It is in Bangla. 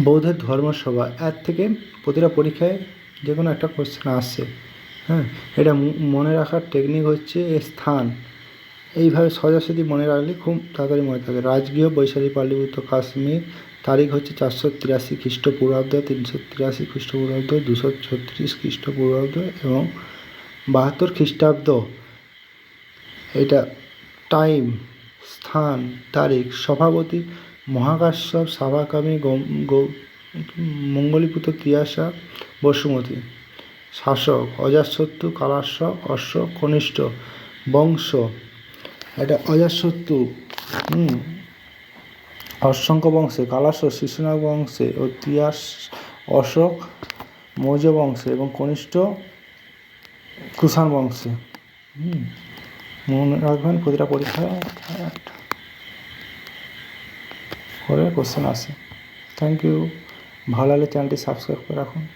বৌদ্ধের ধর্মসভা এর থেকে প্রতিটা পরীক্ষায় যে কোনো একটা কোশ্চেন আসছে। হ্যাঁ, এটা মনে রাখার টেকনিক হচ্ছে স্থান। এইভাবে সোজাসুজি মনে রাখলে খুব তাড়াতাড়ি মনে থাকে। রাজকীয় বৈশালী পালিপুত্র কাশ্মীর, তারিখ হচ্ছে 483 খ্রিস্টপূর্বাব্দ, 383 খ্রিস্টপূর্বাব্দ, 236 খ্রিস্টপূর্বাব্দ এবং 72 খ্রিস্টাব্দ। এটা টাইম, স্থান, তারিখ। সভাপতি মহাকাশ্যপ, সাবাকামী, মঙ্গলীপুত্র তিয়াসা, বসুমতী। শাসক অজাতশত্রু, কালাশ্বর, অশোক, কনিষ্ঠ। বংশ এটা অজাতশত্রু অসংখ্য বংশে, কালাশ্বর শিশুনাগ বংশে ও তিয়াস অশোক মৌর্য বংশে এবং কনিষ্ঠ কুষাণ বংশে। মনে রাখবেন প্রতিটা পরীক্ষায় করে কোশ্চেন আসে। Thank you. ভালো লাগলে চ্যানেলটি সাবস্ক্রাইব করে রাখুন।